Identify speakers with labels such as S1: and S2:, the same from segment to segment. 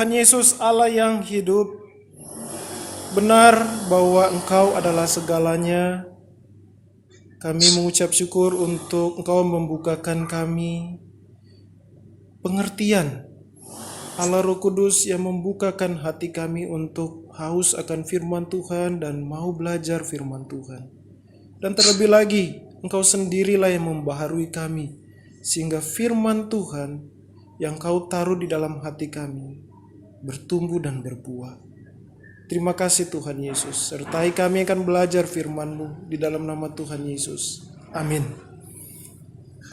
S1: Tuhan Yesus, Allah yang hidup, benar bahwa Engkau adalah segalanya. Kami mengucap syukur untuk Engkau membukakan kami pengertian, Allah Roh Kudus yang membukakan hati kami untuk haus akan firman Tuhan dan mau belajar firman Tuhan. Dan terlebih lagi, Engkau sendirilah yang membaharui kami, sehingga firman Tuhan yang Kau taruh di dalam hati kami bertumbuh dan berbuah. Terima kasih Tuhan Yesus. Sertai kami akan belajar firman-Mu di dalam nama Tuhan Yesus. Amin.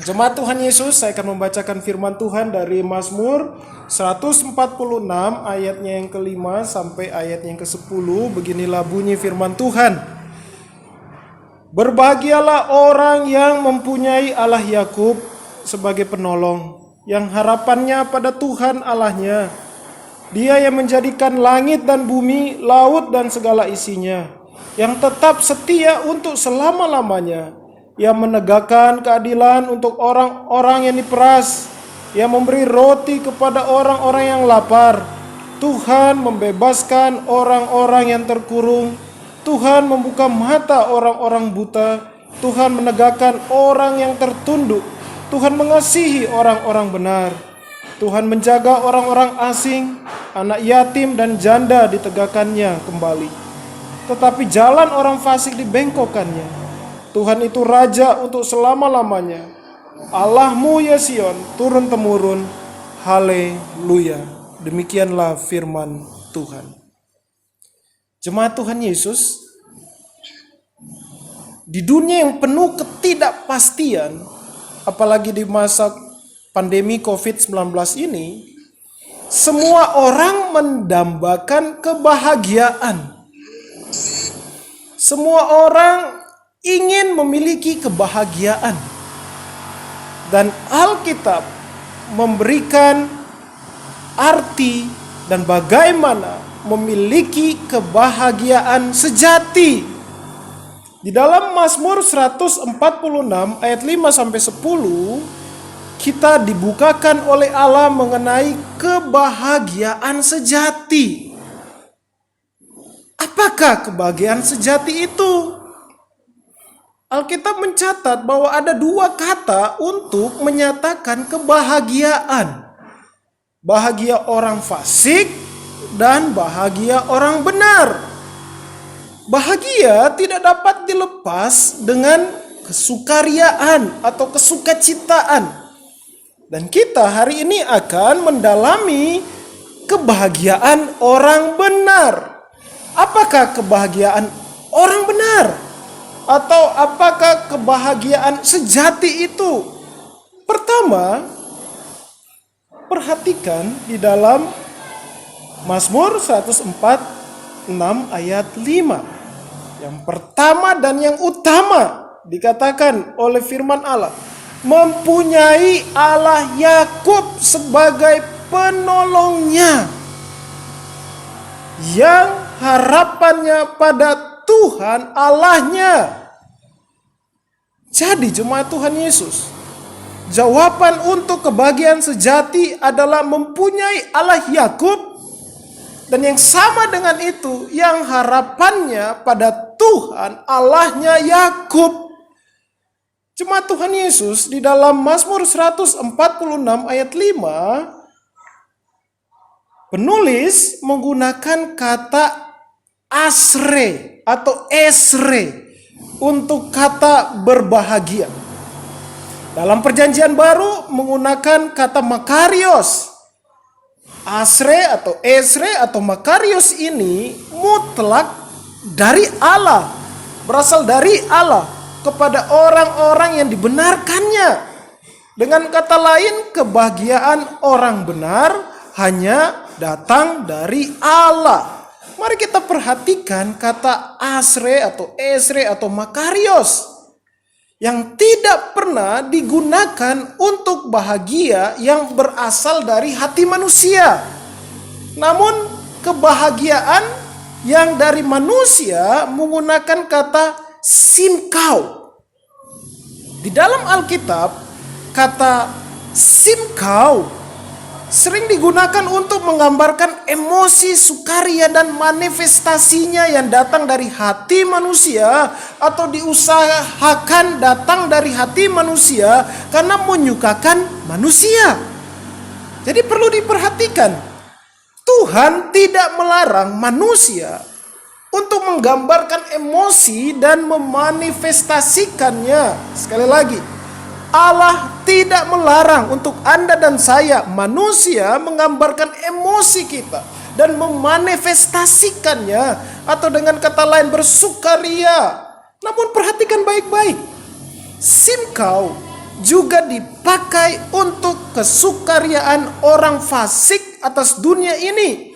S1: Jemaat Tuhan Yesus, saya akan membacakan firman Tuhan dari Mazmur 146 ayatnya yang ke-5 sampai ayatnya yang ke-10. Beginilah bunyi firman Tuhan. Berbahagialah orang yang mempunyai Allah Yakub sebagai penolong, yang harapannya pada Tuhan Allahnya. Dia yang menjadikan langit dan bumi, laut dan segala isinya, yang tetap setia untuk selama-lamanya, yang menegakkan keadilan untuk orang-orang yang diperas, yang memberi roti kepada orang-orang yang lapar. Tuhan membebaskan orang-orang yang terkurung. Tuhan membuka mata orang-orang buta. Tuhan menegakkan orang yang tertunduk. Tuhan mengasihi orang-orang benar. Tuhan menjaga orang-orang asing, anak yatim dan janda ditegakkannya kembali. Tetapi jalan orang fasik dibengkokkannya. Tuhan itu Raja untuk selama-lamanya. Allahmu ya Sion, turun-temurun. Haleluya. Demikianlah firman Tuhan. Jemaat Tuhan Yesus, di dunia yang penuh ketidakpastian, apalagi di masa pandemi COVID-19 ini, semua orang mendambakan kebahagiaan. Semua orang ingin memiliki kebahagiaan. Dan Alkitab memberikan arti dan bagaimana memiliki kebahagiaan sejati. Di dalam Mazmur 146 ayat 5 sampai 10, kita dibukakan oleh Allah mengenai kebahagiaan sejati. Apakah kebahagiaan sejati itu? Alkitab mencatat bahwa ada dua kata untuk menyatakan kebahagiaan. Bahagia orang fasik dan bahagia orang benar. Bahagia tidak dapat dilepas dengan kesukariaan atau kesukacitaan. Dan kita hari ini akan mendalami kebahagiaan orang benar. Apakah kebahagiaan orang benar? Atau apakah kebahagiaan sejati itu? Pertama, perhatikan di dalam Mazmur 146 ayat 5. Yang pertama dan yang utama dikatakan oleh firman Allah, mempunyai Allah Yakub sebagai penolongnya, yang harapannya pada Tuhan Allahnya. Jadi jemaat Tuhan Yesus, jawaban untuk kebahagiaan sejati adalah mempunyai Allah Yakub, dan yang sama dengan itu, yang harapannya pada Tuhan Allahnya Yakub. Jemaat Tuhan Yesus, di dalam Mazmur 146 ayat 5, penulis menggunakan kata asre atau esre untuk kata berbahagia. Dalam perjanjian baru menggunakan kata makarios. Asre atau esre atau makarios ini mutlak dari Allah, berasal dari Allah kepada orang-orang yang dibenarkannya. Dengan kata lain, kebahagiaan orang benar hanya datang dari Allah. Mari kita perhatikan kata asre atau esre atau makarios yang tidak pernah digunakan untuk bahagia yang berasal dari hati manusia. Namun kebahagiaan yang dari manusia menggunakan kata simkau. Di dalam Alkitab, kata simkau sering digunakan untuk menggambarkan emosi, sukaria, dan manifestasinya yang datang dari hati manusia atau diusahakan datang dari hati manusia karena menyukakan manusia. Jadi perlu diperhatikan, Tuhan tidak melarang manusia untuk menggambarkan emosi dan memanifestasikannya. Sekali lagi, Allah tidak melarang untuk Anda dan saya, manusia, menggambarkan emosi kita dan memanifestasikannya, atau dengan kata lain bersukaria. Namun perhatikan baik-baik, simkau juga dipakai untuk kesukariaan orang fasik atas dunia ini.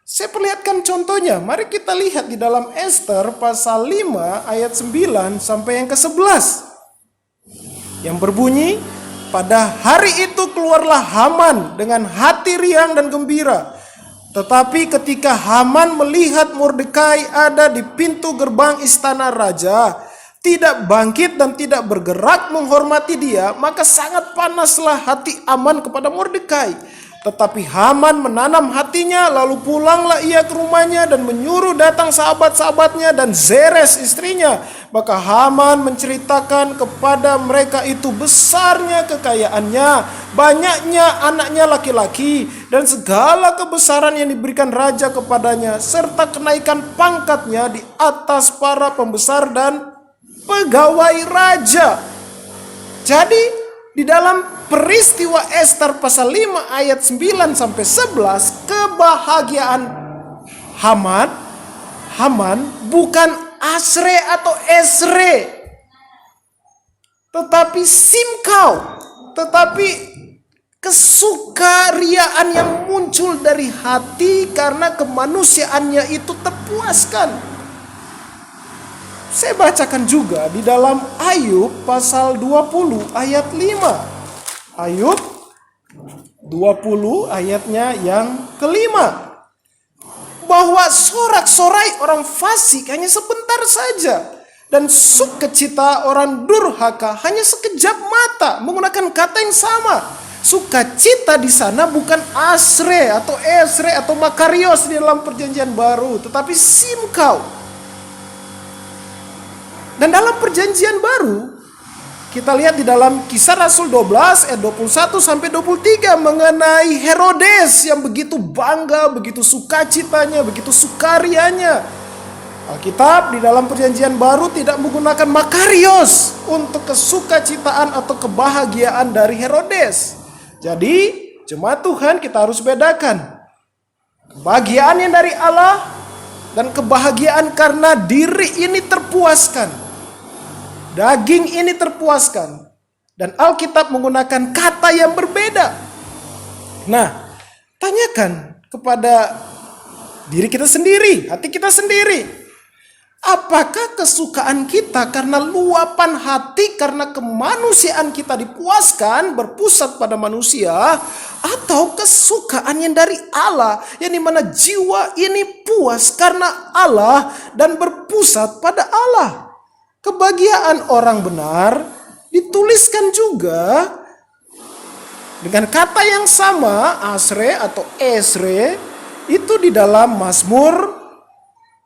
S1: Saya perlihatkan contohnya. Mari kita lihat di dalam Ester pasal 5 ayat 9 sampai yang ke-11. Yang berbunyi, pada hari itu keluarlah Haman dengan hati riang dan gembira. Tetapi ketika Haman melihat Mordekai ada di pintu gerbang istana raja, tidak bangkit dan tidak bergerak menghormati dia, maka sangat panaslah hati Haman kepada Mordekai. Tetapi Haman menanam hatinya, lalu pulanglah ia ke rumahnya dan menyuruh datang sahabat-sahabatnya dan Zeres istrinya. Maka Haman menceritakan kepada mereka itu besarnya kekayaannya, banyaknya anaknya laki-laki, dan segala kebesaran yang diberikan raja kepadanya, serta kenaikan pangkatnya di atas para pembesar dan pegawai raja. Jadi di dalam peristiwa Ester pasal 5 ayat 9 sampai 11, kebahagiaan Haman bukan Asre atau Esre, tetapi simkau, tetapi kesukariaan yang muncul dari hati karena kemanusiaannya itu terpuaskan. Saya bacakan juga di dalam Ayub pasal 20 ayat 5. Ayub 20 ayatnya yang kelima. Bahwa sorak-sorai orang fasik hanya sebentar saja, dan sukacita orang durhaka hanya sekejap mata. Menggunakan kata yang sama. Sukacita di sana bukan Asre atau Esre atau Makarios di dalam perjanjian baru, tetapi simkau. Dan dalam perjanjian baru, kita lihat di dalam Kisah Rasul 12 ayat 21 sampai 23 mengenai Herodes yang begitu bangga, begitu sukacitanya, begitu sukarianya. Alkitab di dalam perjanjian baru tidak menggunakan Makarios untuk kesukacitaan atau kebahagiaan dari Herodes. Jadi, jemaat Tuhan, kita harus bedakan kebahagiaan yang dari Allah dan kebahagiaan karena diri ini terpuaskan. Daging ini terpuaskan. Dan Alkitab menggunakan kata yang berbeda. Nah, tanyakan kepada diri kita sendiri, hati kita sendiri. Apakah kesukaan kita karena luapan hati, karena kemanusiaan kita dipuaskan, berpusat pada manusia, atau kesukaan yang dari Allah, yang dimana jiwa ini puas karena Allah dan berpusat pada Allah? Kebahagiaan orang benar dituliskan juga dengan kata yang sama, Asre atau Esre, itu di dalam Mazmur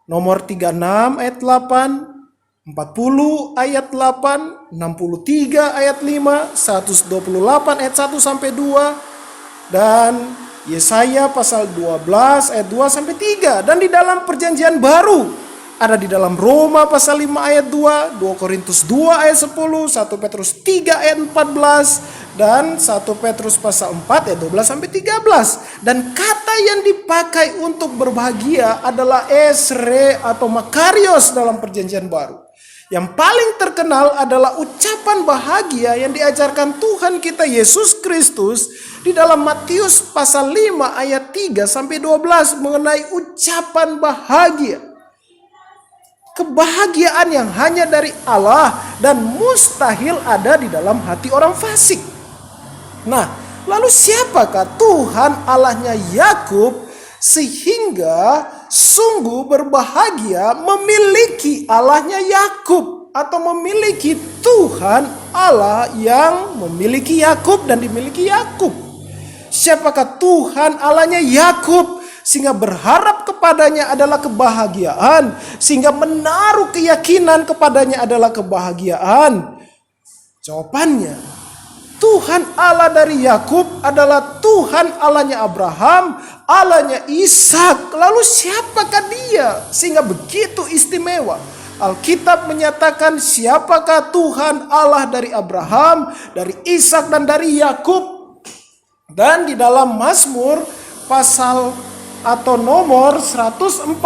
S1: nomor 36 ayat 8, 40 ayat 8, 63 ayat 5, 128 ayat 1 sampai 2, dan Yesaya pasal 12 ayat 2 sampai 3. Dan di dalam perjanjian baru ada di dalam Roma pasal 5 ayat 2, 2 Korintus 2 ayat 10, 1 Petrus 3 ayat 14, dan 1 Petrus pasal 4 ayat 12 sampai 13. Dan kata yang dipakai untuk berbahagia adalah Esre atau Makarios dalam perjanjian baru. Yang paling terkenal adalah ucapan bahagia yang diajarkan Tuhan kita Yesus Kristus di dalam Matius pasal 5 ayat 3 sampai 12 mengenai ucapan bahagia. Kebahagiaan yang hanya dari Allah dan mustahil ada di dalam hati orang fasik. Nah, lalu siapakah Tuhan Allahnya Yakub sehingga sungguh berbahagia memiliki Allahnya Yakub, atau memiliki Tuhan Allah yang memiliki Yakub dan dimiliki Yakub? Siapakah Tuhan Allahnya Yakub sehingga berharap kepadanya adalah kebahagiaan, sehingga menaruh keyakinan kepadanya adalah kebahagiaan? Jawabannya, Tuhan Allah dari Yakub adalah Tuhan Allahnya Abraham, Allahnya Ishak. Lalu siapakah dia sehingga begitu istimewa? Alkitab menyatakan siapakah Tuhan Allah dari Abraham, dari Ishak dan dari Yakub. Dan di dalam Mazmur pasal atau nomor 146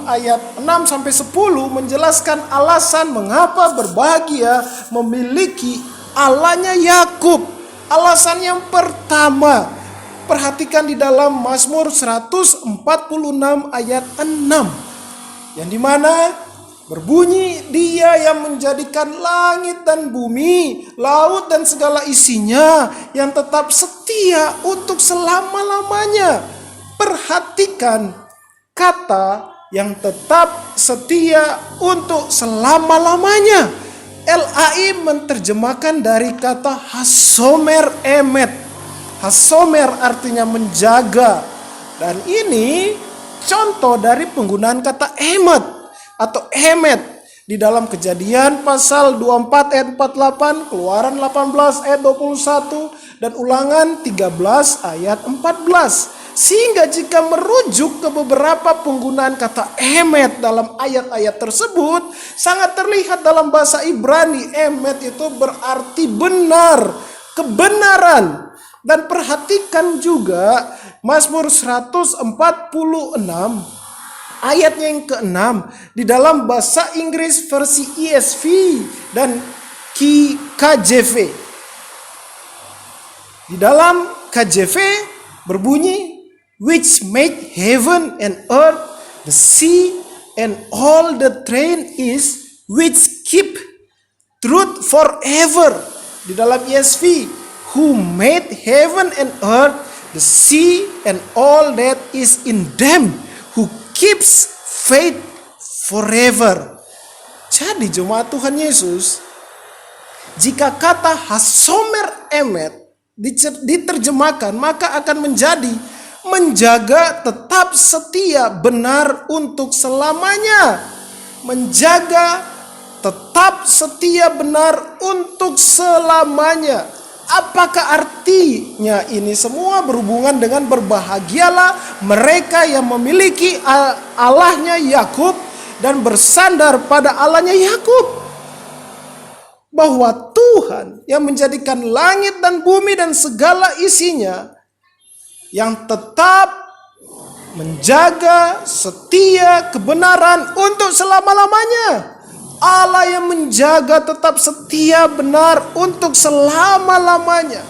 S1: ayat 6 sampai 10 menjelaskan alasan mengapa berbahagia memiliki Allahnya Yakub. Alasan yang pertama, perhatikan di dalam Mazmur 146 ayat 6, yang dimana berbunyi, Dia yang menjadikan langit dan bumi, laut dan segala isinya, yang tetap setia untuk selama-lamanya. Perhatikan kata yang tetap setia untuk selama-lamanya. LAI menerjemahkan dari kata hasomer emet. Hasomer artinya menjaga. Dan ini contoh dari penggunaan kata emet atau emet di dalam Kejadian pasal 24 ayat 48, Keluaran 18 ayat 21, dan Ulangan 13 ayat 14. Sehingga jika merujuk ke beberapa penggunaan kata emet dalam ayat-ayat tersebut, sangat terlihat dalam bahasa Ibrani, emet itu berarti benar, kebenaran. Dan perhatikan juga Mazmur 146 ayatnya yang ke-6 di dalam bahasa Inggris versi ESV dan KJV. Di dalam KJV berbunyi, which made heaven and earth, the sea and all the train is, which keep truth forever. Di dalam ESV, who made heaven and earth, the sea and all that is in them, who keeps faith forever. Jadi jemaat Tuhan Yesus, jika kata hasomer emet diterjemahkan, maka akan menjadi menjaga, tetap setia, benar untuk selamanya. Menjaga, tetap setia, benar untuk selamanya. Apakah artinya ini semua berhubungan dengan berbahagialah mereka yang memiliki Allahnya Yakub dan bersandar pada Allahnya Yakub? Bahwa Tuhan yang menjadikan langit dan bumi dan segala isinya, yang tetap menjaga setia kebenaran untuk selama-lamanya. Allah yang menjaga tetap setia benar untuk selama-lamanya.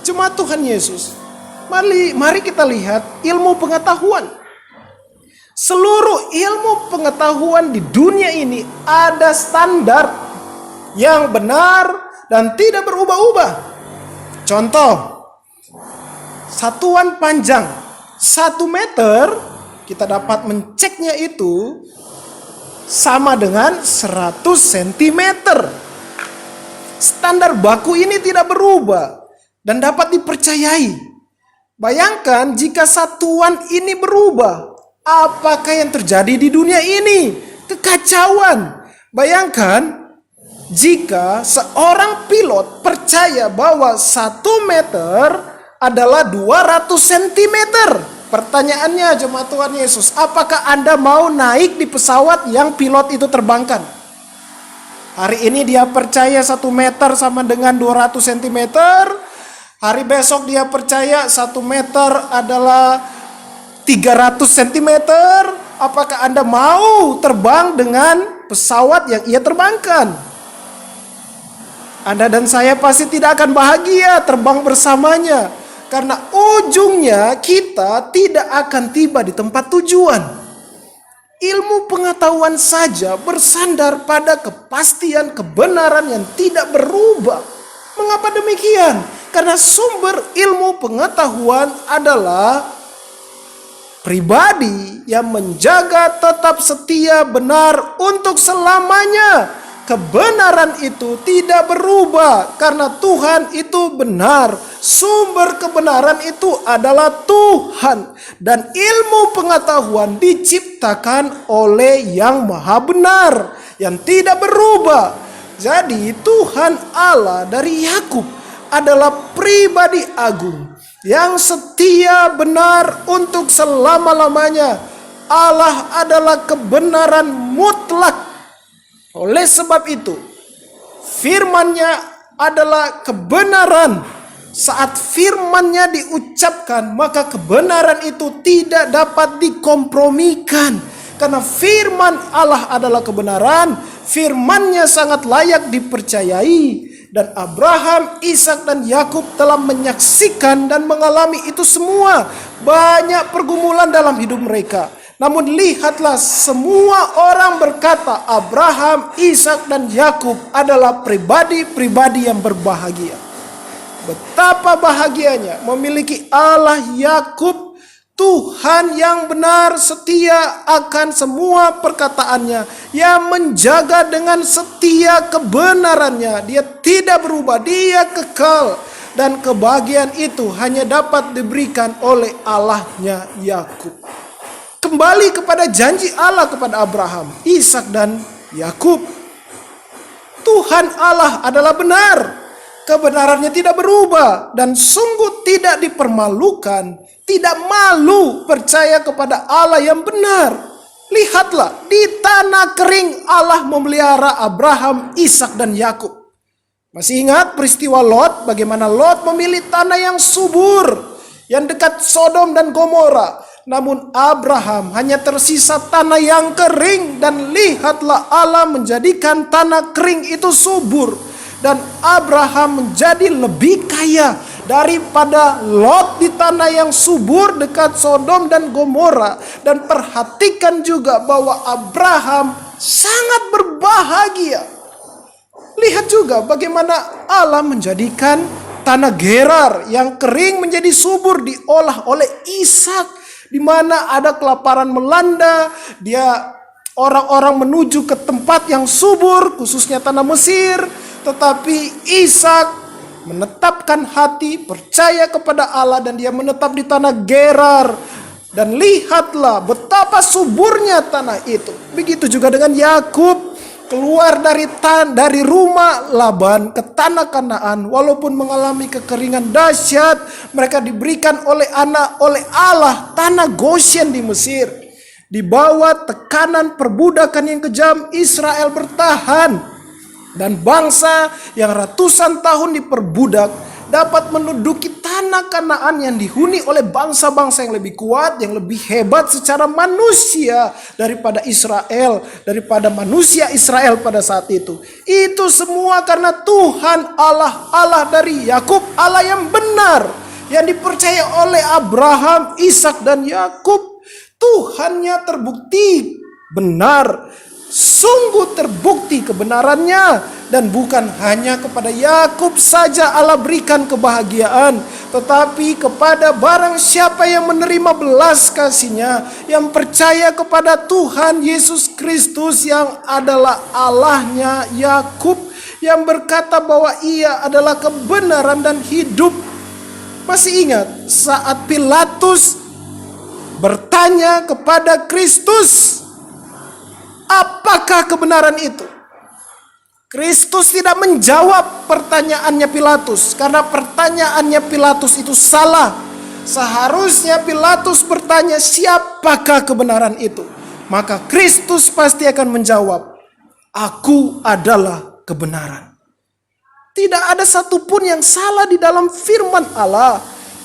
S1: Jemaat Tuhan Yesus, mari kita lihat ilmu pengetahuan. Seluruh ilmu pengetahuan di dunia ini ada standar yang benar dan tidak berubah-ubah. Contoh, satuan panjang 1 meter kita dapat menceknya itu sama dengan 100 cm. Standar baku ini tidak berubah dan dapat dipercayai. Bayangkan jika satuan ini berubah, apakah yang terjadi di dunia ini? Kekacauan. Bayangkan jika seorang pilot percaya bahwa 1 meter adalah 200 cm. Pertanyaannya jemaat Tuhan Yesus, apakah Anda mau naik di pesawat yang pilot itu terbangkan? Hari ini dia percaya 1 meter sama dengan 200 cm. Hari besok dia percaya 1 meter adalah 300 cm. Apakah Anda mau terbang dengan pesawat yang ia terbangkan? Anda dan saya pasti tidak akan bahagia terbang bersamanya. Karena ujungnya kita tidak akan tiba di tempat tujuan. Ilmu pengetahuan saja bersandar pada kepastian kebenaran yang tidak berubah. Mengapa demikian? Karena sumber ilmu pengetahuan adalah pribadi yang menjaga tetap setia benar untuk selamanya. Kebenaran itu tidak berubah karena Tuhan itu benar. Sumber kebenaran itu adalah Tuhan, dan ilmu pengetahuan diciptakan oleh Yang Maha Benar, yang tidak berubah. Jadi Tuhan Allah dari Yakub adalah pribadi agung yang setia benar untuk selama-lamanya. Allah adalah kebenaran mutlak. Oleh sebab itu, firman-Nya adalah kebenaran. Saat firman-Nya diucapkan, maka kebenaran itu tidak dapat dikompromikan. Karena firman Allah adalah kebenaran, firman-Nya sangat layak dipercayai. Dan Abraham, Ishak, dan Yakub telah menyaksikan dan mengalami itu semua. Banyak pergumulan dalam hidup mereka. Namun lihatlah, semua orang berkata Abraham, Ishak, dan Yakub adalah pribadi-pribadi yang berbahagia. Betapa bahagianya memiliki Allah Yakub, Tuhan yang benar setia akan semua perkataannya, yang menjaga dengan setia kebenarannya. Dia tidak berubah, dia kekal. Dan kebahagiaan itu hanya dapat diberikan oleh Allahnya Yakub. Kembali kepada janji Allah kepada Abraham, Ishak, dan Yakub. Tuhan Allah adalah benar. Kebenarannya tidak berubah dan sungguh tidak dipermalukan, tidak malu percaya kepada Allah yang benar. Lihatlah, di tanah kering Allah memelihara Abraham, Ishak, dan Yakub. Masih ingat peristiwa Lot, bagaimana Lot memilih tanah yang subur, yang dekat Sodom dan Gomora. Namun Abraham hanya tersisa tanah yang kering, dan lihatlah Allah menjadikan tanah kering itu subur. Dan Abraham menjadi lebih kaya daripada Lot di tanah yang subur dekat Sodom dan Gomora. Dan perhatikan juga bahwa Abraham sangat berbahagia. Lihat juga bagaimana Allah menjadikan tanah Gerar yang kering menjadi subur diolah oleh Ishak. Di mana ada kelaparan melanda, orang-orang menuju ke tempat yang subur, khususnya tanah Mesir. Tetapi Ishak menetapkan hati, percaya kepada Allah, dan dia menetap di tanah Gerar. Dan lihatlah betapa suburnya tanah itu. Begitu juga dengan Yakub, keluar dari rumah Laban ke tanah Kanaan. Walaupun mengalami kekeringan dahsyat, mereka diberikan oleh Allah tanah Goshen di Mesir. Di bawah tekanan perbudakan yang kejam, Israel bertahan. Dan bangsa yang ratusan tahun diperbudak dapat menduduki tanah Kanaan yang dihuni oleh bangsa-bangsa yang lebih kuat, yang lebih hebat secara manusia daripada Israel, daripada manusia Israel pada saat itu. Itu semua karena Tuhan Allah dari Yakub, Allah yang benar, yang dipercaya oleh Abraham, Ishak, dan Yakub. Tuhannya terbukti benar. Sungguh terbukti kebenarannya, dan bukan hanya kepada Yakub saja Allah berikan kebahagiaan, tetapi kepada barang siapa yang menerima belas kasih-Nya, yang percaya kepada Tuhan Yesus Kristus yang adalah Allahnya Yakub, yang berkata bahwa Ia adalah kebenaran dan hidup. Masih ingat saat Pilatus bertanya kepada Kristus, apakah kebenaran itu? Kristus tidak menjawab pertanyaannya Pilatus, karena pertanyaannya Pilatus itu salah. Seharusnya Pilatus bertanya, siapakah kebenaran itu? Maka Kristus pasti akan menjawab, aku adalah kebenaran. Tidak ada satupun yang salah di dalam firman Allah,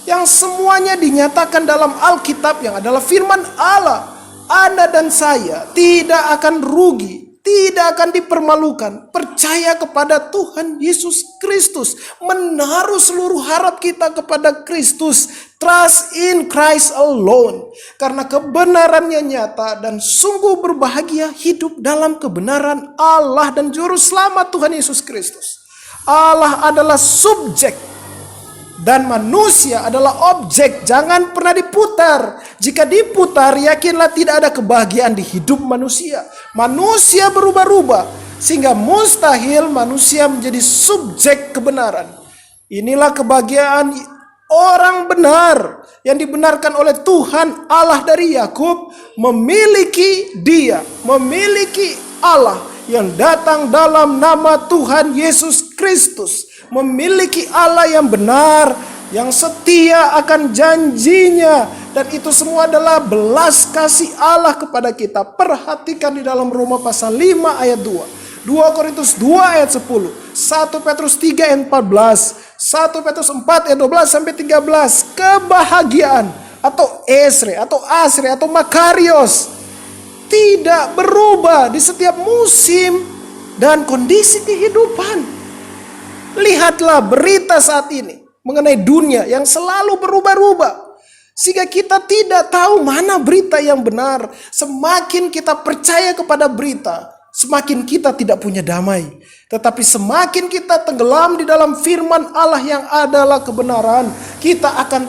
S1: yang semuanya dinyatakan dalam Alkitab yang adalah firman Allah. Anda dan saya tidak akan rugi, tidak akan dipermalukan. Percaya kepada Tuhan Yesus Kristus, menaruh seluruh harap kita kepada Kristus. Trust in Christ alone. Karena kebenarannya nyata, dan sungguh berbahagia hidup dalam kebenaran Allah dan Juru Selamat Tuhan Yesus Kristus. Allah adalah subjek dan manusia adalah objek. Jangan pernah diputar. Jika diputar, yakinlah tidak ada kebahagiaan di hidup manusia. Manusia berubah-ubah, sehingga mustahil manusia menjadi subjek kebenaran. Inilah kebahagiaan orang benar yang dibenarkan oleh Tuhan Allah dari Yakub, memiliki Allah yang datang dalam nama Tuhan Yesus Kristus, memiliki Allah yang benar, yang setia akan janjinya, dan itu semua adalah belas kasih Allah kepada kita. Perhatikan di dalam Roma pasal 5 ayat 2, 2 Korintus 2 ayat 10, 1 Petrus 3 ayat 14, 1 Petrus 4 ayat 12 sampai 13. Kebahagiaan atau esre atau asre atau makarios tidak berubah di setiap musim dan kondisi kehidupan. Lihatlah berita saat ini mengenai dunia yang selalu berubah-ubah, sehingga kita tidak tahu mana berita yang benar. Semakin kita percaya kepada berita, semakin kita tidak punya damai. Tetapi semakin kita tenggelam di dalam firman Allah yang adalah kebenaran, kita akan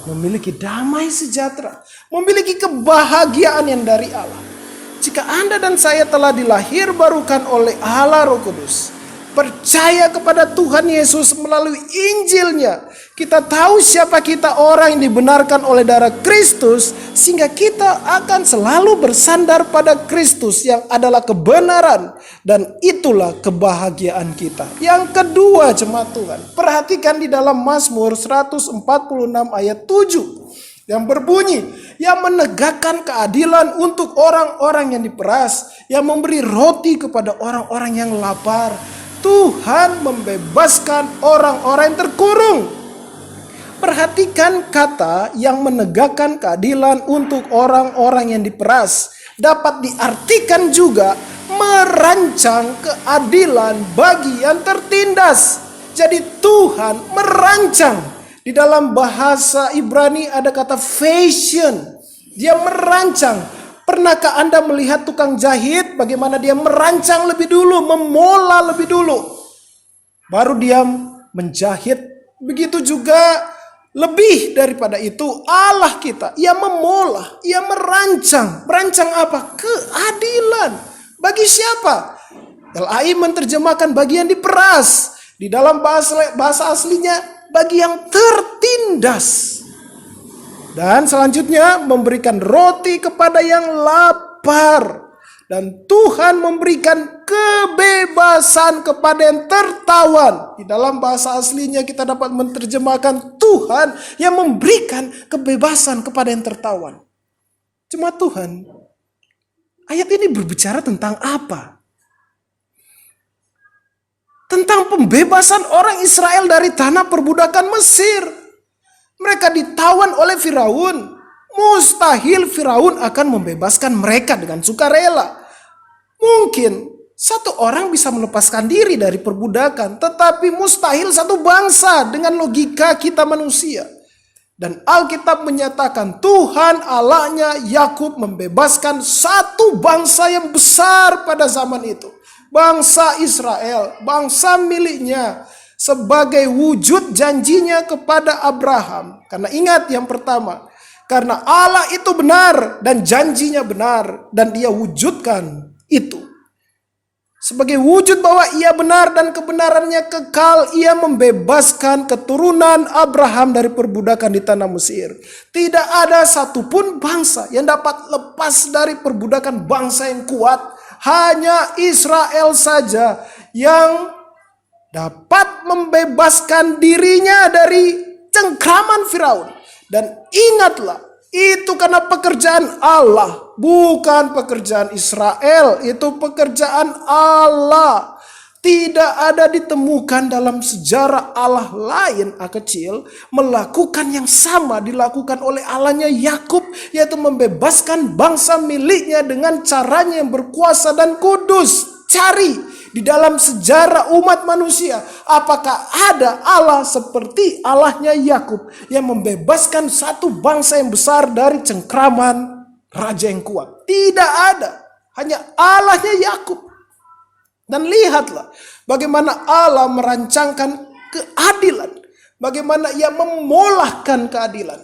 S1: memiliki damai sejahtera, memiliki kebahagiaan yang dari Allah. Jika Anda dan saya telah dilahir barukan oleh Allah Roh Kudus, percaya kepada Tuhan Yesus melalui Injilnya, kita tahu siapa kita, orang yang dibenarkan oleh darah Kristus, sehingga kita akan selalu bersandar pada Kristus yang adalah kebenaran, dan itulah kebahagiaan kita. Yang kedua, jemaat Tuhan, perhatikan di dalam Mazmur 146 ayat 7 yang berbunyi, yang menegakkan keadilan untuk orang-orang yang diperas, yang memberi roti kepada orang-orang yang lapar. Tuhan membebaskan orang-orang yang terkurung. Perhatikan kata yang menegakkan keadilan untuk orang-orang yang diperas. Dapat diartikan juga merancang keadilan bagi yang tertindas. Jadi Tuhan merancang. Di dalam bahasa Ibrani ada kata fashion. Dia merancang. Pernahkah Anda melihat tukang jahit bagaimana dia merancang lebih dulu, memola lebih dulu, baru dia menjahit? Begitu juga lebih daripada itu Allah kita. Ia memola, ia merancang. Merancang apa? Keadilan. Bagi siapa? LAI menerjemahkan bagi yang diperas. Di dalam bahasa aslinya bagi yang tertindas. Dan selanjutnya memberikan roti kepada yang lapar. Dan Tuhan memberikan kebebasan kepada yang tertawan. Di dalam bahasa aslinya kita dapat menerjemahkan Tuhan yang memberikan kebebasan kepada yang tertawan. Jemaat Tuhan, ayat ini berbicara tentang apa? Tentang pembebasan orang Israel dari tanah perbudakan Mesir. Mereka ditawan oleh Firaun. Mustahil Firaun akan membebaskan mereka dengan sukarela. Mungkin satu orang bisa melepaskan diri dari perbudakan, tetapi mustahil satu bangsa dengan logika kita manusia. Dan Alkitab menyatakan Tuhan Allahnya Yakub membebaskan satu bangsa yang besar pada zaman itu. Bangsa Israel, bangsa miliknya, sebagai wujud janjinya kepada Abraham. Karena ingat yang pertama, karena Allah itu benar dan janjinya benar, dan dia wujudkan itu. Sebagai wujud bahwa ia benar dan kebenarannya kekal, ia membebaskan keturunan Abraham dari perbudakan di tanah Mesir. Tidak ada satupun bangsa yang dapat lepas dari perbudakan bangsa yang kuat. Hanya Israel saja yang dapat membebaskan dirinya dari cengkraman Firaun. Dan ingatlah, itu karena pekerjaan Allah, bukan pekerjaan Israel. Itu pekerjaan Allah. Tidak ada ditemukan dalam sejarah Allah lain kecil melakukan yang sama dilakukan oleh Allahnya Yakub, yaitu membebaskan bangsa miliknya dengan caranya yang berkuasa dan kudus. Cari di dalam sejarah umat manusia, apakah ada Allah seperti Allahnya Yakub yang membebaskan satu bangsa yang besar dari cengkraman raja yang kuat? Tidak ada. Hanya Allahnya Yakub. Dan lihatlah bagaimana Allah merancangkan keadilan. Bagaimana ia memolahkan keadilan.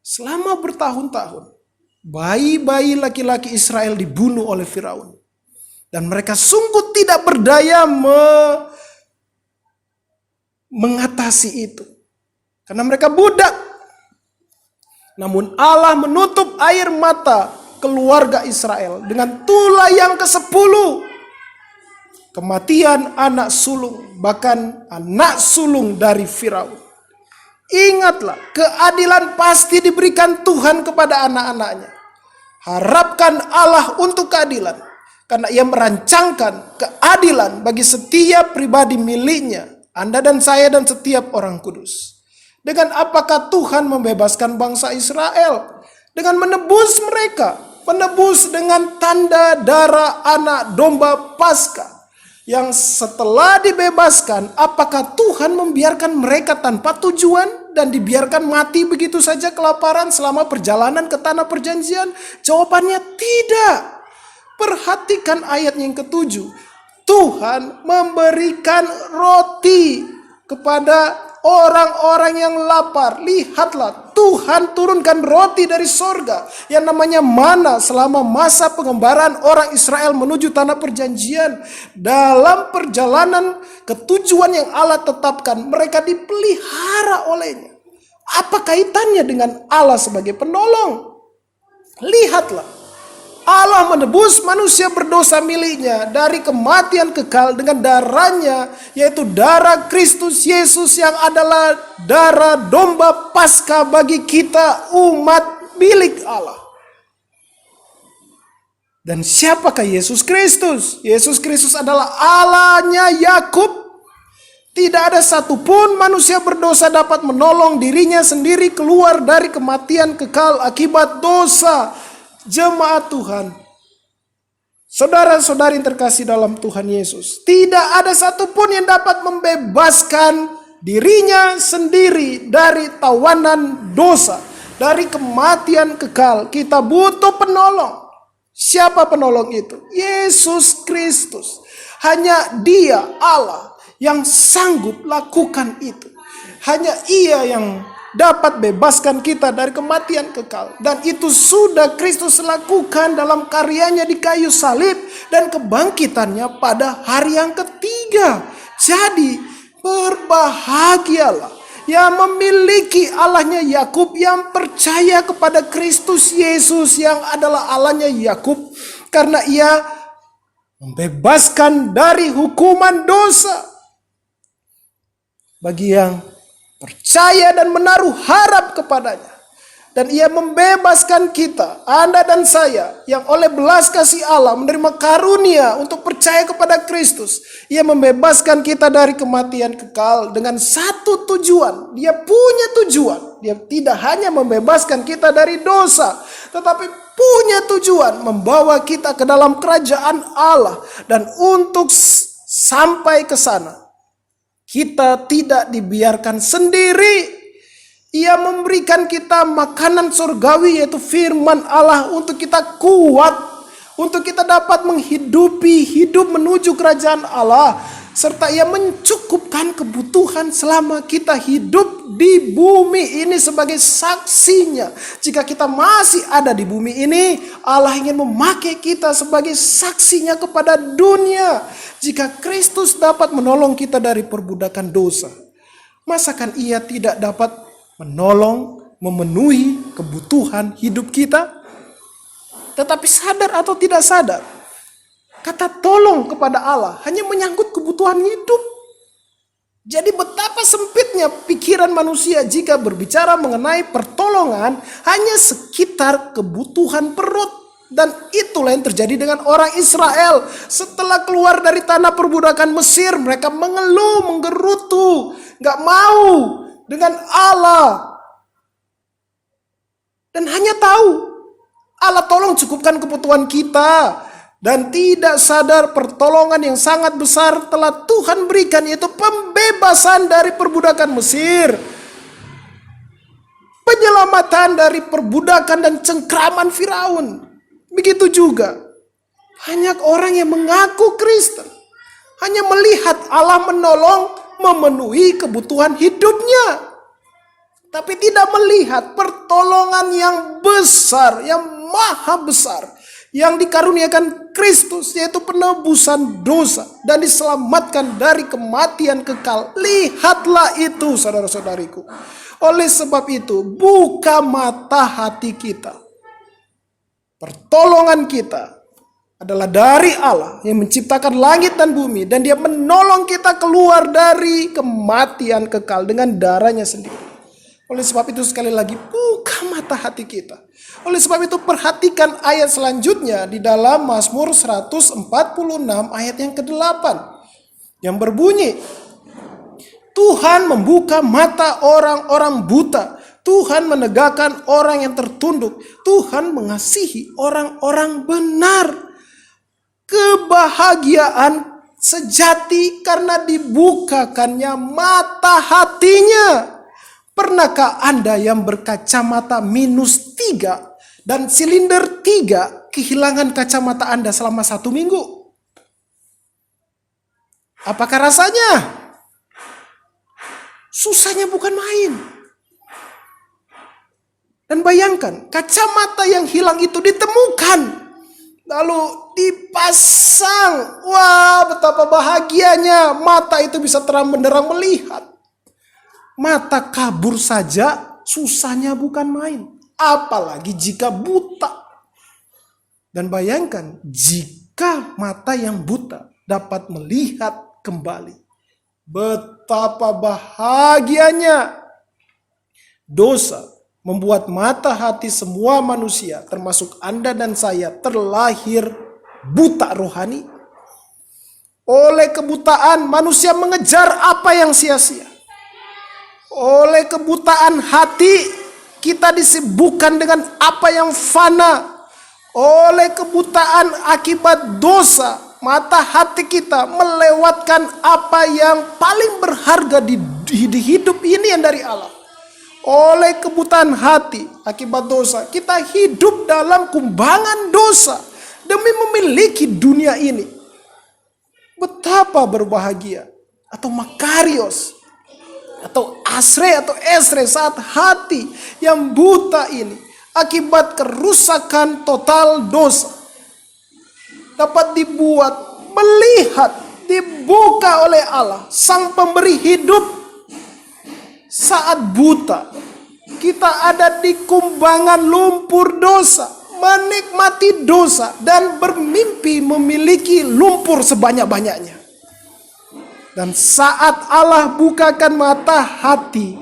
S1: Selama bertahun-tahun, bayi-bayi laki-laki Israel dibunuh oleh Firaun. Dan mereka sungguh tidak berdaya mengatasi itu. karena mereka budak. Namun Allah menutup air mata keluarga Israel dengan tulah yang ke-10. Kematian anak sulung, bahkan anak sulung dari Firaun. Ingatlah, keadilan pasti diberikan Tuhan kepada anak-anaknya. Harapkan Allah untuk keadilan, karena Ia merancangkan keadilan bagi setiap pribadi miliknya, Anda dan saya dan setiap orang kudus. Dengan apakah Tuhan membebaskan bangsa Israel? Dengan menebus mereka, menebus dengan tanda darah anak domba Paskah. Yang setelah dibebaskan, apakah Tuhan membiarkan mereka tanpa tujuan dan dibiarkan mati begitu saja kelaparan selama perjalanan ke tanah perjanjian? Jawabannya tidak. Perhatikan ayat yang ke-7. Tuhan memberikan roti kepada orang-orang yang lapar. Lihatlah, Tuhan turunkan roti dari sorga yang namanya mana selama masa pengembaraan orang Israel menuju tanah perjanjian. Dalam perjalanan ketujuan yang Allah tetapkan, mereka dipelihara olehnya. Apa kaitannya dengan Allah sebagai penolong? Lihatlah, Allah menebus manusia berdosa miliknya dari kematian kekal dengan darahnya, yaitu darah Kristus Yesus yang adalah darah domba Paskah bagi kita umat milik Allah. Dan siapakah Yesus Kristus? Yesus Kristus adalah Allahnya Yakub. Tidak ada satupun manusia berdosa dapat menolong dirinya sendiri keluar dari kematian kekal akibat dosa. Jemaat Tuhan, saudara-saudari yang terkasih dalam Tuhan Yesus, tidak ada satupun yang dapat membebaskan dirinya sendiri dari tawanan dosa, dari kematian kekal. Kita butuh penolong. Siapa penolong itu? Yesus Kristus. Hanya Dia, Allah, yang sanggup lakukan itu. Hanya Ia yang dapat bebaskan kita dari kematian kekal. Dan itu sudah Kristus lakukan dalam karyanya di kayu salib dan kebangkitannya pada hari yang ketiga. Jadi berbahagialah yang memiliki Allahnya Yakub, yang percaya kepada Kristus Yesus yang adalah Allahnya Yakub, karena Ia membebaskan dari hukuman dosa. Bagi yang percaya dan menaruh harap kepadanya, dan Ia membebaskan kita, Anda dan saya, yang oleh belas kasih Allah menerima karunia untuk percaya kepada Kristus. Ia membebaskan kita dari kematian kekal dengan satu tujuan. Dia punya tujuan. Dia tidak hanya membebaskan kita dari dosa, tetapi punya tujuan membawa kita ke dalam kerajaan Allah. Dan untuk sampai ke sana, kita tidak dibiarkan sendiri. Ia memberikan kita makanan surgawi, yaitu firman Allah, untuk kita kuat, untuk kita dapat menghidupi hidup menuju kerajaan Allah. Serta Ia mencukupkan kebutuhan selama kita hidup di bumi ini sebagai saksinya. Jika kita masih ada di bumi ini, Allah ingin memakai kita sebagai saksinya kepada dunia. Jika Kristus dapat menolong kita dari perbudakan dosa, masakan Ia tidak dapat menolong, memenuhi kebutuhan hidup kita? Tetapi sadar atau tidak sadar, kata tolong kepada Allah hanya menyangkut kebutuhan hidup. Jadi betapa sempitnya pikiran manusia jika berbicara mengenai pertolongan hanya sekitar kebutuhan perut. Dan itulah yang terjadi dengan orang Israel. Setelah keluar dari tanah perbudakan Mesir, mereka mengeluh, menggerutu, gak mau dengan Allah. Dan hanya tahu Allah tolong cukupkan kebutuhan kita, dan tidak sadar pertolongan yang sangat besar telah Tuhan berikan, yaitu pembebasan dari perbudakan Mesir, penyelamatan dari perbudakan dan cengkraman Firaun. Begitu juga banyak orang yang mengaku Kristen, hanya melihat Allah menolong, memenuhi kebutuhan hidupnya, tapi tidak melihat pertolongan yang besar, yang maha besar, yang dikaruniakan Kristus, yaitu penebusan dosa dan diselamatkan dari kematian kekal. Lihatlah itu, saudara-saudariku. Oleh sebab itu, buka mata hati kita. Pertolongan kita adalah dari Allah yang menciptakan langit dan bumi, dan Dia menolong kita keluar dari kematian kekal dengan darahnya sendiri. Oleh sebab itu sekali lagi, buka mata hati kita. Oleh sebab itu perhatikan ayat selanjutnya di dalam Mazmur 146 ayat yang ke-8 yang berbunyi, Tuhan membuka mata orang-orang buta, Tuhan menegakkan orang yang tertunduk, Tuhan mengasihi orang-orang benar. Kebahagiaan sejati karena dibukakannya mata hatinya. Pernahkah Anda yang berkacamata -3 dan silinder 3 kehilangan kacamata Anda selama 1 minggu? Apakah rasanya? Susahnya bukan main. Dan bayangkan, kacamata yang hilang itu ditemukan, lalu dipasang. Wah, betapa bahagianya. Mata itu bisa terang benderang melihat. Mata kabur saja susahnya bukan main. Apalagi jika buta. Dan bayangkan, jika mata yang buta dapat melihat kembali, betapa bahagianya. Dosa membuat mata hati semua manusia, termasuk Anda dan saya, terlahir buta rohani. Oleh kebutaan, manusia mengejar apa yang sia-sia. Oleh kebutaan hati, kita disibukkan dengan apa yang fana. Oleh kebutaan akibat dosa, mata hati kita melewatkan apa yang paling berharga di hidup ini yang dari Allah. Oleh kebutaan hati akibat dosa, kita hidup dalam kumbangan dosa demi memiliki dunia ini. Betapa berbahagia atau makarios atau asre atau esre saat hati yang buta ini akibat kerusakan total dosa dapat dibuat melihat, dibuka oleh Allah, Sang Pemberi hidup. Saat buta, kita ada di kumbangan lumpur dosa, menikmati dosa dan bermimpi memiliki lumpur sebanyak-banyaknya. Dan saat Allah bukakan mata hati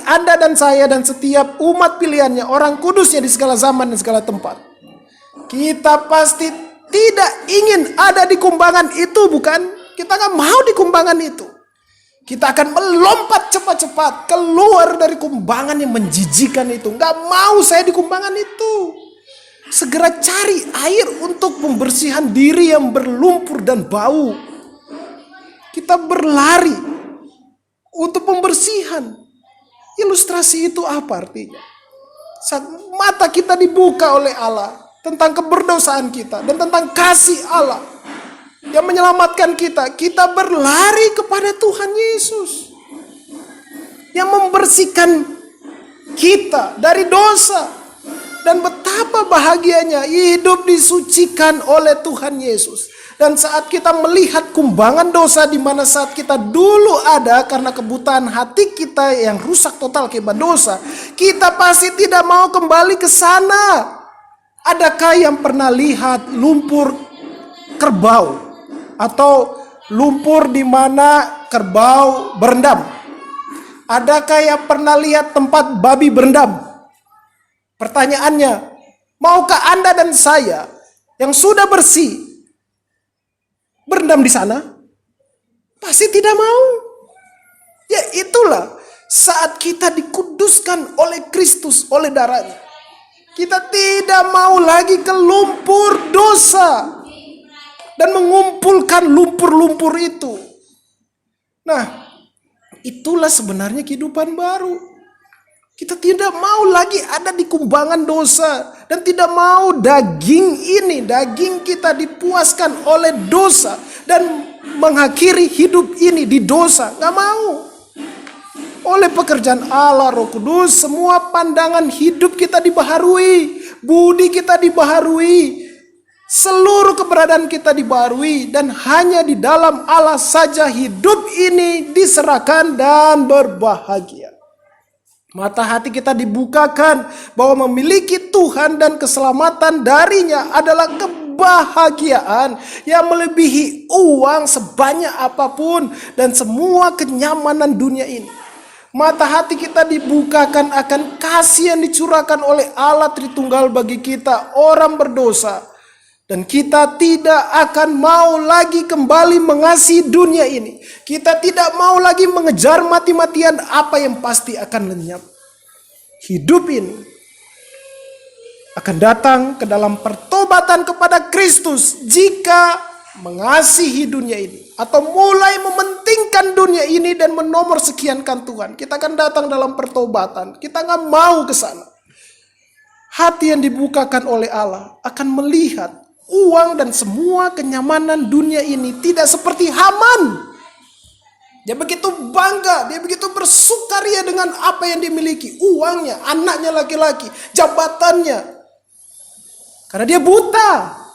S1: Anda dan saya dan setiap umat pilihannya, orang kudusnya di segala zaman dan segala tempat, kita pasti tidak ingin ada di kumbangan itu, bukan? Kita gak mau di kumbangan itu. Kita akan melompat cepat-cepat keluar dari kumbangan yang menjijikan itu. Gak mau saya di kumbangan itu. Segera cari air untuk pembersihan diri yang berlumpur dan bau. Kita berlari untuk pembersihan. Ilustrasi itu apa artinya? Saat mata kita dibuka oleh Allah tentang keberdosaan kita dan tentang kasih Allah yang menyelamatkan kita, kita berlari kepada Tuhan Yesus yang membersihkan kita dari dosa. Dan betapa bahagianya hidup disucikan oleh Tuhan Yesus. Dan saat kita melihat kumbangan dosa di mana saat kita dulu ada karena kebutaan hati kita yang rusak total akibat dosa, kita pasti tidak mau kembali ke sana. Adakah yang pernah lihat lumpur kerbau atau lumpur di mana kerbau berendam? Adakah yang pernah lihat tempat babi berendam? Pertanyaannya, maukah Anda dan saya yang sudah bersih berendam di sana? Pasti tidak mau. Ya itulah saat kita dikuduskan oleh Kristus, oleh darahnya. Kita tidak mau lagi ke lumpur dosa dan mengumpulkan lumpur-lumpur itu. Nah, itulah sebenarnya kehidupan baru. Kita tidak mau lagi ada di kumbangan dosa. Dan tidak mau daging kita dipuaskan oleh dosa. Dan mengakhiri hidup ini di dosa. Gak mau. Oleh pekerjaan Allah Roh Kudus, semua pandangan hidup kita dibaharui. budi kita dibaharui, seluruh keberadaan kita dibaharui, dan hanya di dalam Allah saja hidup ini diserahkan dan berbahagia. Mata hati kita dibukakan bahwa memiliki Tuhan dan keselamatan darinya adalah kebahagiaan yang melebihi uang sebanyak apapun dan semua kenyamanan dunia ini. Mata hati kita dibukakan akan kasih yang dicurahkan oleh Allah Tritunggal bagi kita, orang berdosa. Dan kita tidak akan mau lagi kembali mengasihi dunia ini. Kita tidak mau lagi mengejar mati-matian apa yang pasti akan lenyap. Hidup ini akan datang ke dalam pertobatan kepada Kristus jika mengasihi dunia ini. Atau mulai mementingkan dunia ini dan menomor sekiankan Tuhan. Kita akan datang dalam pertobatan. Kita nggak mau ke sana. Hati yang dibukakan oleh Allah akan melihat uang dan semua kenyamanan dunia ini tidak seperti Haman. Dia begitu bangga, dia begitu bersukaria dengan apa yang dimiliki. Uangnya, anaknya laki-laki, jabatannya. Karena dia buta.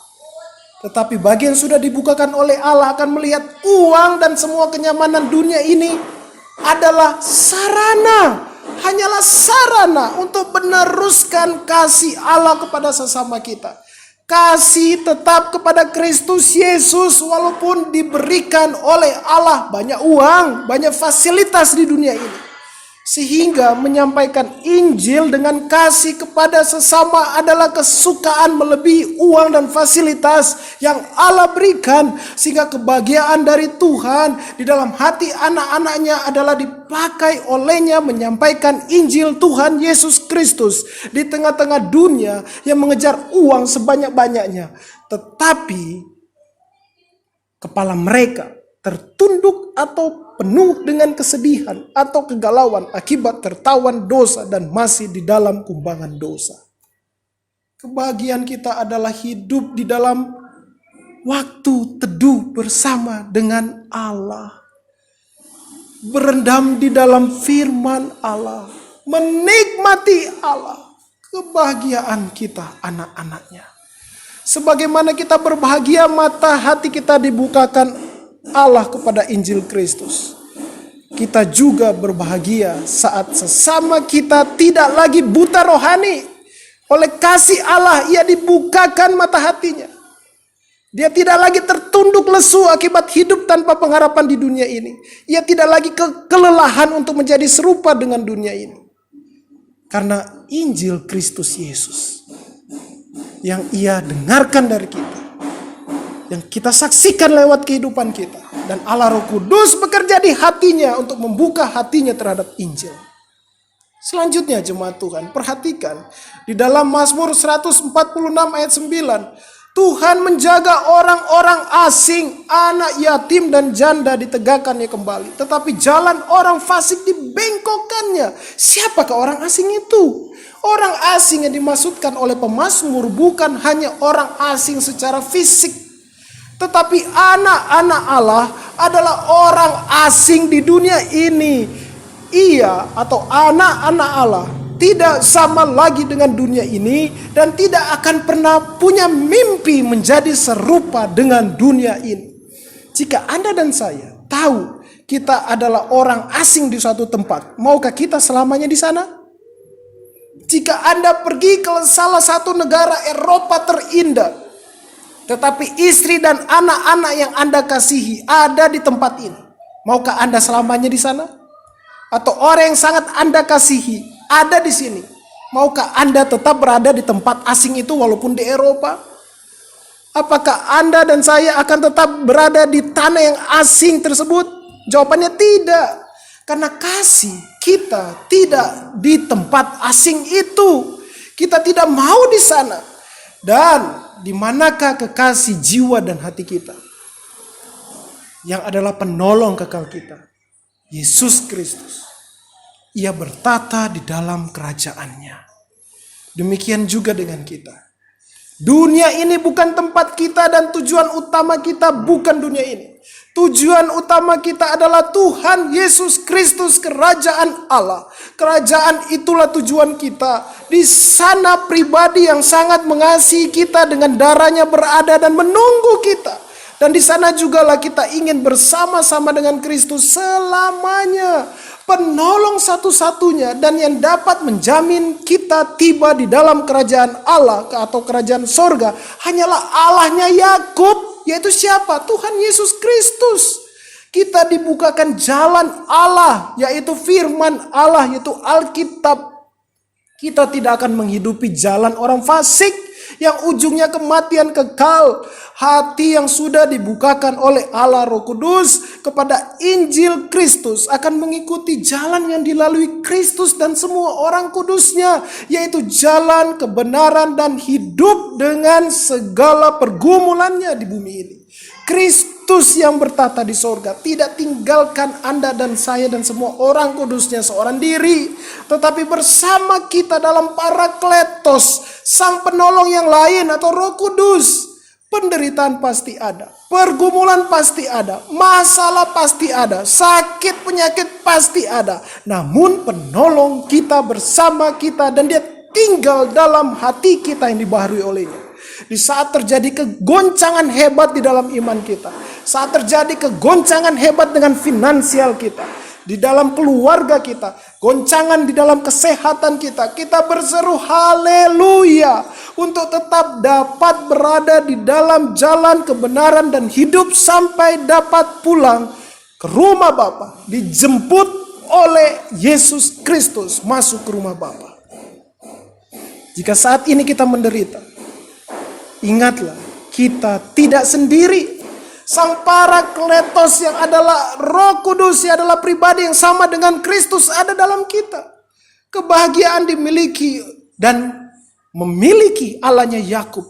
S1: Tetapi bagi yang sudah dibukakan oleh Allah akan melihat uang dan semua kenyamanan dunia ini adalah sarana. Hanyalah sarana untuk meneruskan kasih Allah kepada sesama kita. Kasih tetap kepada Kristus Yesus walaupun diberikan oleh Allah banyak uang, banyak fasilitas di dunia ini. Sehingga menyampaikan Injil dengan kasih kepada sesama adalah kesukaan melebihi uang dan fasilitas yang Allah berikan. Sehingga kebahagiaan dari Tuhan di dalam hati anak-anaknya adalah dipakai olehnya menyampaikan Injil Tuhan Yesus Kristus di tengah-tengah dunia yang mengejar uang sebanyak-banyaknya. Tetapi kepala mereka tertunduk atau penuh dengan kesedihan atau kegalauan akibat tertawan dosa dan masih di dalam kumbangan dosa. Kebahagiaan kita adalah hidup di dalam waktu teduh bersama dengan Allah. Berendam di dalam firman Allah. Menikmati Allah. Kebahagiaan kita anak-anaknya. Sebagaimana kita berbahagia mata hati kita dibukakan Allah kepada Injil Kristus. Kita juga berbahagia saat sesama kita tidak lagi buta rohani. Oleh kasih Allah ia dibukakan mata hatinya. Dia tidak lagi tertunduk lesu akibat hidup tanpa pengharapan di dunia ini. Ia tidak lagi kelelahan untuk menjadi serupa dengan dunia ini. Karena Injil Kristus Yesus yang ia dengarkan dari kita, yang kita saksikan lewat kehidupan kita. Dan Allah Roh Kudus bekerja di hatinya untuk membuka hatinya terhadap Injil. Selanjutnya jemaat Tuhan, perhatikan. Di dalam Mazmur 146 ayat 9. Tuhan menjaga orang-orang asing, anak yatim dan janda ditegakkannya kembali. Tetapi jalan orang fasik dibengkokkannya. Siapakah orang asing itu? Orang asing yang dimaksudkan oleh pemazmur bukan hanya orang asing secara fisik. Tetapi anak-anak Allah adalah orang asing di dunia ini. Ia atau anak-anak Allah tidak sama lagi dengan dunia ini dan tidak akan pernah punya mimpi menjadi serupa dengan dunia ini. Jika Anda dan saya tahu kita adalah orang asing di suatu tempat, maukah kita selamanya di sana? Jika Anda pergi ke salah satu negara Eropa terindah, tetapi istri dan anak-anak yang Anda kasihi ada di tempat ini, maukah Anda selamanya di sana? Atau orang yang sangat Anda kasihi ada di sini, maukah Anda tetap berada di tempat asing itu walaupun di Eropa? Apakah Anda dan saya akan tetap berada di tanah yang asing tersebut? Jawabannya tidak. Karena kasih kita tidak di tempat asing itu. Kita tidak mau di sana. Dan di manakah kekasih jiwa dan hati kita? Yang adalah penolong kekal kita, Yesus Kristus. Ia bertata di dalam kerajaannya. Demikian juga dengan kita. Dunia ini bukan tempat kita dan tujuan utama kita bukan dunia ini. Tujuan utama kita adalah Tuhan Yesus Kristus, kerajaan Allah. Kerajaan itulah tujuan kita. Di sana pribadi yang sangat mengasihi kita dengan darahnya berada dan menunggu kita. Dan di sana jugalah kita ingin bersama-sama dengan Kristus selamanya. Penolong satu-satunya dan yang dapat menjamin kita tiba di dalam kerajaan Allah atau kerajaan sorga hanyalah Allahnya Yakub, yaitu siapa? Tuhan Yesus Kristus. Kita dibukakan jalan Allah, yaitu firman Allah, yaitu Alkitab. Kita tidak akan menghidupi jalan orang fasik yang ujungnya kematian kekal. Hati yang sudah dibukakan oleh Allah Roh Kudus kepada Injil Kristus akan mengikuti jalan yang dilalui Kristus dan semua orang kudusnya, yaitu jalan kebenaran dan hidup dengan segala pergumulannya di bumi ini. Kristus yang bertata di sorga tidak tinggalkan Anda dan saya dan semua orang kudusnya seorang diri, tetapi bersama kita dalam Parakletos, Sang Penolong yang lain atau Roh Kudus. Penderitaan pasti ada, pergumulan pasti ada, masalah pasti ada, sakit penyakit pasti ada. Namun penolong kita bersama kita dan dia tinggal dalam hati kita yang dibaharui olehnya. Di saat terjadi kegoncangan hebat di dalam iman kita, saat terjadi kegoncangan hebat dengan finansial kita, di dalam keluarga kita, goncangan di dalam kesehatan kita, kita berseru haleluya untuk tetap dapat berada di dalam jalan kebenaran dan hidup sampai dapat pulang ke rumah Bapa, dijemput oleh Yesus Kristus masuk ke rumah Bapa. Jika saat ini kita menderita, ingatlah kita tidak sendiri. Sang Parakletos yang adalah Roh Kudus, yang adalah pribadi yang sama dengan Kristus ada dalam kita. Kebahagiaan dimiliki dan memiliki Allahnya Yakub.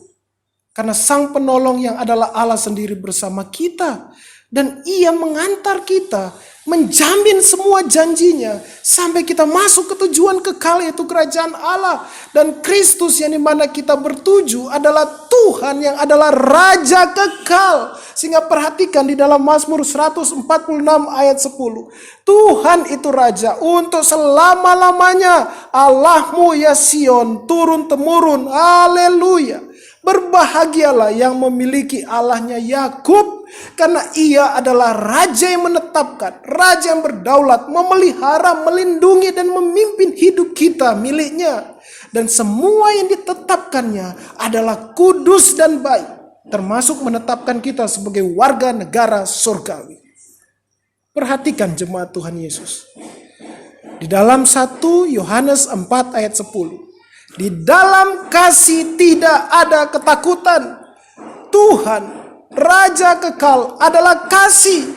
S1: Karena Sang Penolong yang adalah Allah sendiri bersama kita. Dan ia mengantar kita, menjamin semua janjinya sampai kita masuk ke tujuan kekal, yaitu kerajaan Allah. Dan Kristus yang dimana kita bertuju adalah Tuhan yang adalah Raja kekal. Sehingga perhatikan di dalam Mazmur 146 ayat 10. Tuhan itu Raja untuk selama-lamanya. Allahmu ya Sion turun temurun. Haleluya. Berbahagialah yang memiliki Allahnya Yakub, karena ia adalah Raja yang menetapkan, Raja yang berdaulat, memelihara, melindungi dan memimpin hidup kita miliknya. Dan semua yang ditetapkannya adalah kudus dan baik, termasuk menetapkan kita sebagai warga negara surgawi. Perhatikan jemaat Tuhan Yesus. Di dalam 1 Yohanes 4 ayat 10. Di dalam kasih tidak ada ketakutan. Tuhan, Raja kekal adalah kasih.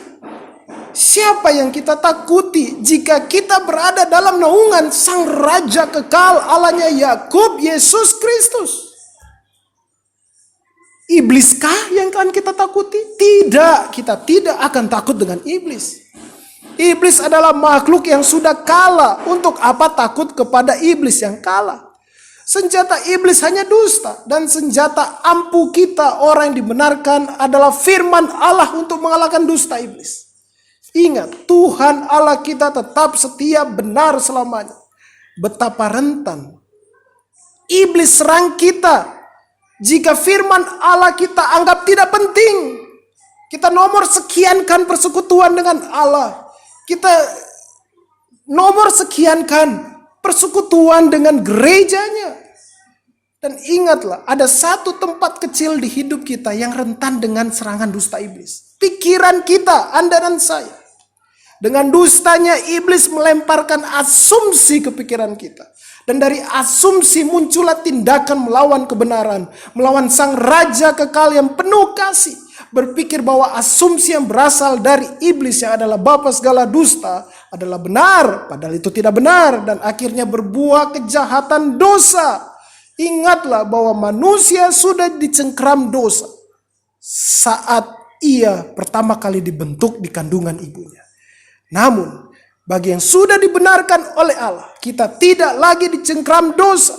S1: Siapa yang kita takuti jika kita berada dalam naungan Sang Raja kekal, Allahnya Yakub, Yesus Kristus? Ibliskah yang akan kita takuti? Tidak, kita tidak akan takut dengan iblis. Iblis adalah makhluk yang sudah kalah. Untuk apa takut kepada iblis yang kalah? Senjata iblis hanya dusta, dan senjata ampuh kita orang yang dibenarkan adalah firman Allah untuk mengalahkan dusta iblis. Ingat, Tuhan Allah kita tetap setia, benar selamanya. Betapa rentan iblis serang kita jika firman Allah kita anggap tidak penting. Kita nomor sekiankan persekutuan dengan Allah. Kita nomor sekiankan persekutuan dengan gerejanya. Dan ingatlah, ada satu tempat kecil di hidup kita yang rentan dengan serangan dusta iblis. Pikiran kita, Anda dan saya. Dengan dustanya iblis melemparkan asumsi ke pikiran kita. Dan dari asumsi muncullah tindakan melawan kebenaran, melawan Sang Raja kekal yang penuh kasih. Berpikir bahwa asumsi yang berasal dari iblis yang adalah bapa segala dusta adalah benar, padahal itu tidak benar, dan akhirnya berbuah kejahatan dosa. Ingatlah bahwa manusia sudah dicengkram dosa saat ia pertama kali dibentuk di kandungan ibunya. Namun, bagi yang sudah dibenarkan oleh Allah, kita tidak lagi dicengkram dosa.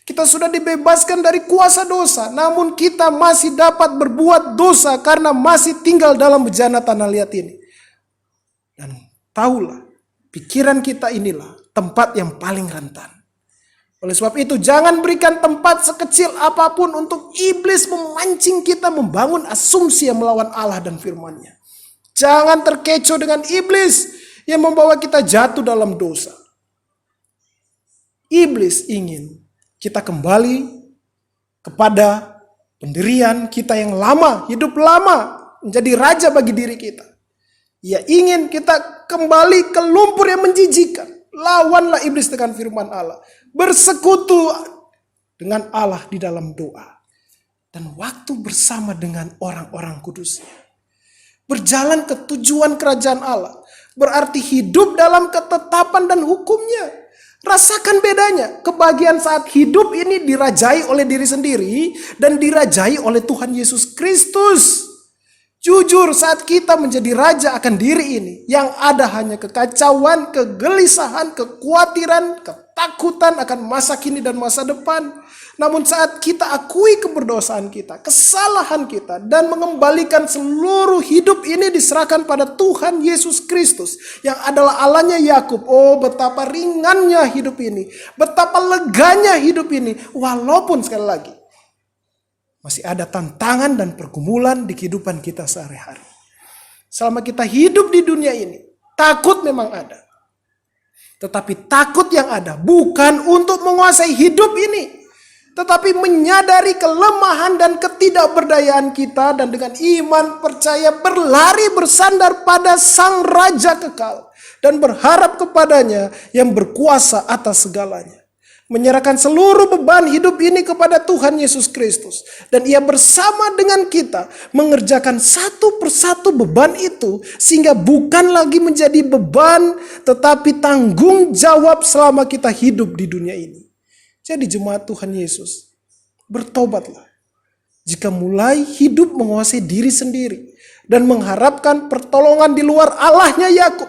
S1: Kita sudah dibebaskan dari kuasa dosa, namun kita masih dapat berbuat dosa karena masih tinggal dalam bejana tanah liat ini. Dan tahulah, pikiran kita inilah tempat yang paling rentan. Oleh sebab itu, jangan berikan tempat sekecil apapun untuk iblis memancing kita membangun asumsi yang melawan Allah dan firman-Nya. Jangan terkecoh dengan iblis yang membawa kita jatuh dalam dosa. Iblis ingin kita kembali kepada pendirian kita yang lama, hidup lama, menjadi raja bagi diri kita. Ia ingin kita kembali ke lumpur yang menjijikan. Lawanlah iblis dengan firman Allah. Bersekutu dengan Allah di dalam doa. Dan waktu bersama dengan orang-orang kudusnya. Berjalan ke tujuan kerajaan Allah. Berarti hidup dalam ketetapan dan hukumnya. Rasakan bedanya. Kebahagiaan saat hidup ini dirajai oleh diri sendiri dan dirajai oleh Tuhan Yesus Kristus. Jujur, saat kita menjadi raja akan diri ini, yang ada hanya kekacauan, kegelisahan, kekhawatiran, ketakutan akan masa kini dan masa depan. Namun saat kita akui keberdosaan kita, kesalahan kita, dan mengembalikan seluruh hidup ini diserahkan pada Tuhan Yesus Kristus, yang adalah Allahnya Yakub. Oh, betapa ringannya hidup ini, betapa leganya hidup ini, walaupun sekali lagi masih ada tantangan dan pergumulan di kehidupan kita sehari-hari. Selama kita hidup di dunia ini, takut memang ada. Tetapi takut yang ada bukan untuk menguasai hidup ini, tetapi menyadari kelemahan dan ketidakberdayaan kita, dan dengan iman percaya berlari bersandar pada Sang Raja kekal dan berharap kepadanya yang berkuasa atas segalanya. Menyerahkan seluruh beban hidup ini kepada Tuhan Yesus Kristus. Dan ia bersama dengan kita mengerjakan satu persatu beban itu. Sehingga bukan lagi menjadi beban, tetapi tanggung jawab selama kita hidup di dunia ini. Jadi jemaat Tuhan Yesus, bertobatlah. Jika mulai hidup menguasai diri sendiri. Dan mengharapkan pertolongan di luar Allahnya Yakub.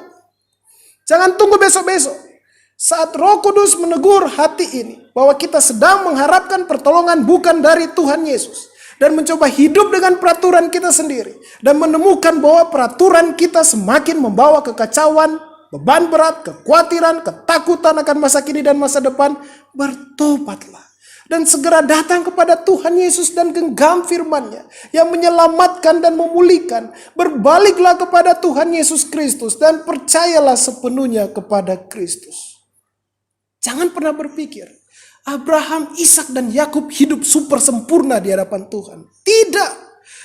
S1: Jangan tunggu besok-besok. Saat Roh Kudus menegur hati ini, bahwa kita sedang mengharapkan pertolongan bukan dari Tuhan Yesus, dan mencoba hidup dengan peraturan kita sendiri, dan menemukan bahwa peraturan kita semakin membawa kekacauan, beban berat, kekhawatiran, ketakutan akan masa kini dan masa depan, bertobatlah. Dan segera datang kepada Tuhan Yesus dan genggam firman-Nya yang menyelamatkan dan memulihkan. Berbaliklah kepada Tuhan Yesus Kristus dan percayalah sepenuhnya kepada Kristus. Jangan pernah berpikir Abraham, Ishak dan Yakub hidup super sempurna di hadapan Tuhan. Tidak.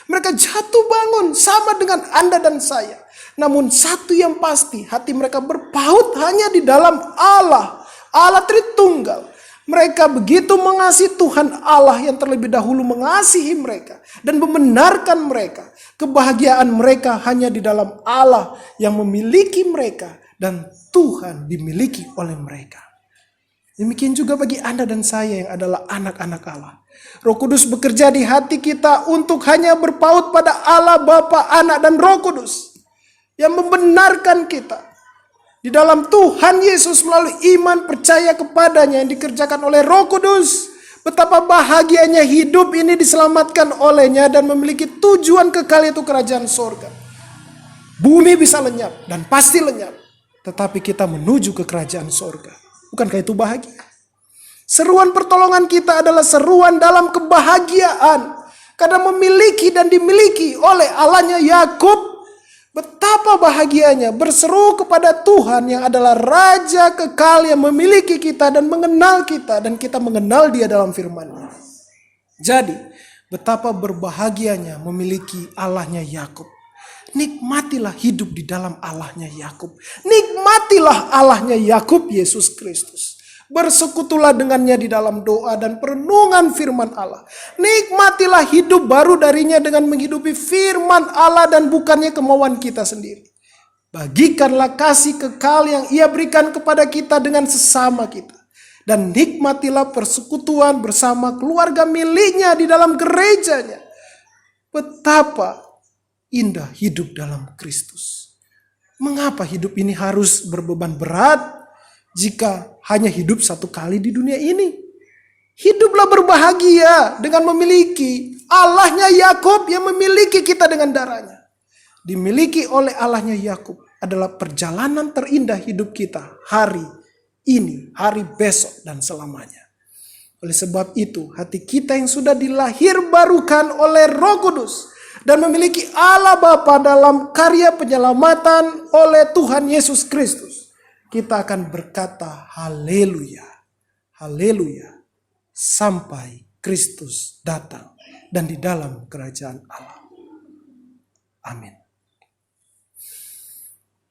S1: Mereka jatuh bangun sama dengan Anda dan saya. Namun satu yang pasti, hati mereka berpaut hanya di dalam Allah. Allah Tritunggal. Mereka begitu mengasihi Tuhan Allah yang terlebih dahulu mengasihi mereka dan membenarkan mereka. Kebahagiaan mereka hanya di dalam Allah yang memiliki mereka dan Tuhan dimiliki oleh mereka. Demikian juga bagi Anda dan saya yang adalah anak-anak Allah. Roh Kudus bekerja di hati kita untuk hanya berpaut pada Allah Bapa, Anak dan Roh Kudus yang membenarkan kita di dalam Tuhan Yesus melalui iman percaya kepadanya yang dikerjakan oleh Roh Kudus. Betapa bahagianya hidup ini diselamatkan olehnya dan memiliki tujuan kekal, yaitu kerajaan sorga. Bumi bisa lenyap dan pasti lenyap, tetapi kita menuju ke kerajaan sorga. Bukankah itu bahagia? Seruan pertolongan kita adalah seruan dalam kebahagiaan. Karena memiliki dan dimiliki oleh Allahnya Yakub. Betapa bahagianya berseru kepada Tuhan yang adalah Raja kekal yang memiliki kita dan mengenal kita. Dan kita mengenal Dia dalam firman-Nya. Jadi, betapa berbahagianya memiliki Allahnya Yakub. Nikmatilah hidup di dalam Allahnya Yakub. Nikmatilah Allahnya Yakub, Yesus Kristus. Bersekutulah dengannya di dalam doa dan perenungan firman Allah. Nikmatilah hidup baru darinya dengan menghidupi firman Allah dan bukannya kemauan kita sendiri. Bagikanlah kasih kekal yang Ia berikan kepada kita dengan sesama kita. Dan nikmatilah persekutuan bersama keluarga miliknya di dalam gerejanya. Betapa indah hidup dalam Kristus. Mengapa hidup ini harus berbeban berat jika hanya hidup satu kali di dunia ini? Hiduplah berbahagia dengan memiliki Allahnya Yakub yang memiliki kita dengan darahnya. Dimiliki oleh Allahnya Yakub adalah perjalanan terindah hidup kita hari ini, hari besok, dan selamanya. Oleh sebab itu, hati kita yang sudah dilahirbarukan oleh Roh Kudus dan memiliki Allah Bapa dalam karya penyelamatan oleh Tuhan Yesus Kristus, kita akan berkata haleluya, haleluya, sampai Kristus datang dan di dalam kerajaan Allah. Amin.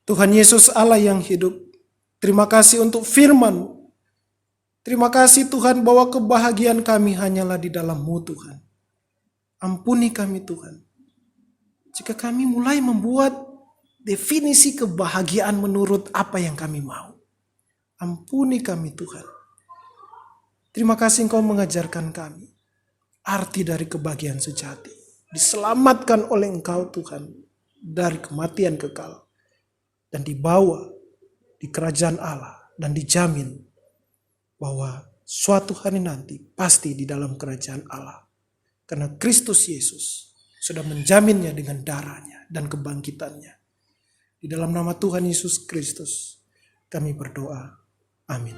S1: Tuhan Yesus Allah yang hidup, terima kasih untuk firman. Terima kasih Tuhan bahwa kebahagiaan kami hanyalah di dalam-Mu Tuhan. Ampuni kami Tuhan, jika kami mulai membuat definisi kebahagiaan menurut apa yang kami mau. Ampuni kami Tuhan. Terima kasih Engkau mengajarkan kami arti dari kebahagiaan sejati. Diselamatkan oleh Engkau Tuhan dari kematian kekal. Dan dibawa di kerajaan Allah. Dan dijamin bahwa suatu hari nanti pasti di dalam kerajaan Allah. Karena Kristus Yesus sudah menjaminnya dengan darahnya dan kebangkitannya. Di dalam nama Tuhan Yesus Kristus kami berdoa. Amin.